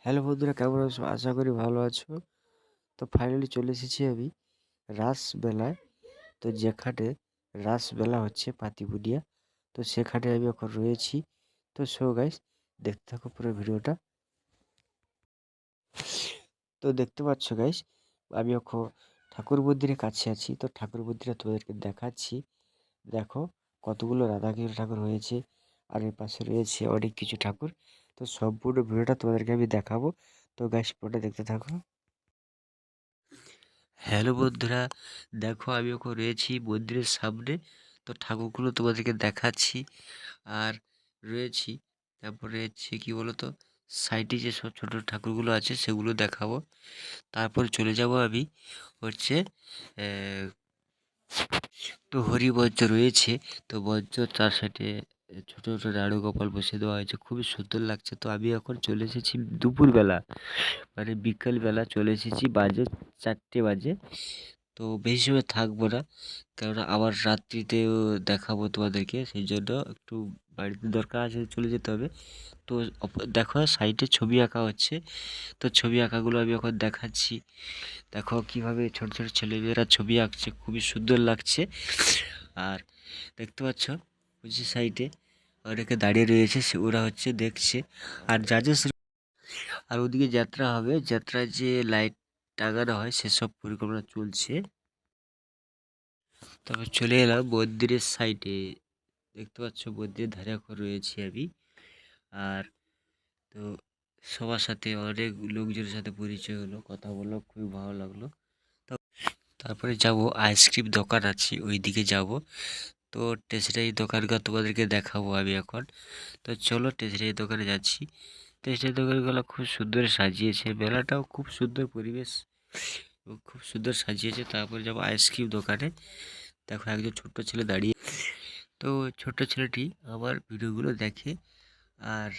Hello বন্ধুরা, কেমন আছো? আশা করি ভালো আছো। তো ফাইনালি চলে এসেছি আমি রাসবেলায়। তো যেখানে রাসমেলা হচ্ছে পাতিবুনিয়া, তো সেখানে আমি এখন রয়েছি। তো গাইস, দেখতে থাকো পুরো ভিডিওটা। তো দেখতে পাচ্ছ গাইস, আমি এখন ঠাকুর মন্দিরের কাছে আছি। তো ঠাকুর মন্দিরে তোমাদেরকে দেখাচ্ছি। দেখো কতগুলো রাধাকৃষ্ণ ঠাকুর হয়েছে, আর এর পাশে রয়েছে অনেক কিছু ঠাকুর। তো সম্পূর্ণ ভিডিওটা তোমাদেরকে আমি দেখাবো। তো গাইস, পুরোটা দেখতে থাকো। হ্যালো বন্ধুরা, দেখো আমি এখন রয়েছি মন্দিরের সামনে। তো ঠাকুরগুলো তোমাদেরকে দেখাচ্ছি আর রয়েছি। তারপরে হচ্ছে কি বলতো, সাইডে যে সব ছোট ঠাকুরগুলো আছে সেগুলো দেখাবো। তারপর চলে যাব আমি হচ্ছে তো হরিমঞ্চ রয়েছে। তো মঞ্চ তার সাথে ছোট ছোট নাড়ু গোপাল বসে দেওয়া হয়েছে, খুবই সুন্দর লাগছে। তো আমি এখন চলে এসেছি দুপুরবেলা, মানে বিকেলবেলা চলে এসেছি, বাজে 4টে বাজে। তো বেশি সময় থাকবো না, কেননা আবার রাত্রিতেও দেখাবো তোমাদেরকে, সেই জন্য একটু বাড়িতে দরকার আছে, চলে যেতে হবে। তো দেখো সাইডে ছবি আঁকা হচ্ছে। তো ছবি আঁকাগুলো আমি এখন দেখাচ্ছি। দেখো কিভাবে ছোট ছোট ছেলেমেয়েরা ছবি আঁকছে, খুবই সুন্দর লাগছে। আর দেখতে পাচ্ছ ওই যে সাইডে অনেকে দাঁড়িয়ে রয়েছে, ওরা হচ্ছে দেখছে। আর জাজেস, আর ওদিকে যাত্রা হবে, যাত্রায় যে লাইট টাঙানো হয় সেসব পরিকল্পনা চলছে। তবে চলে এলাম মন্দিরের সাইডে। দেখতে পাচ্ছ মন্দিরের ধারে এখন রয়েছি আমি। আর তো সবার সাথে, অনেক লোকজনের সাথে পরিচয় হলো, কথা বললো, খুবই ভালো লাগলো। তো তারপরে যাব আইসক্রিম দোকান আছে ওই দিকে যাব। তো স্টেশনারি দোকানগুলো তোমাদেরকে দেখাবো আমি এখন। তো চলো স্টেশনারি দোকানে যাচ্ছি। স্টেশনারি দোকানগুলো খুব সুন্দর সাজিয়েছে, মেলাটাও খুব সুন্দর পরিবেশ, খুব সুন্দর সাজিয়েছে। তারপরে যাবো আইসক্রিম দোকানে। দেখো একজন ছোট্ট ছেলে দাঁড়িয়ে। তো ছোট্ট ছেলেটি আমার ভিডিওগুলো দেখে আর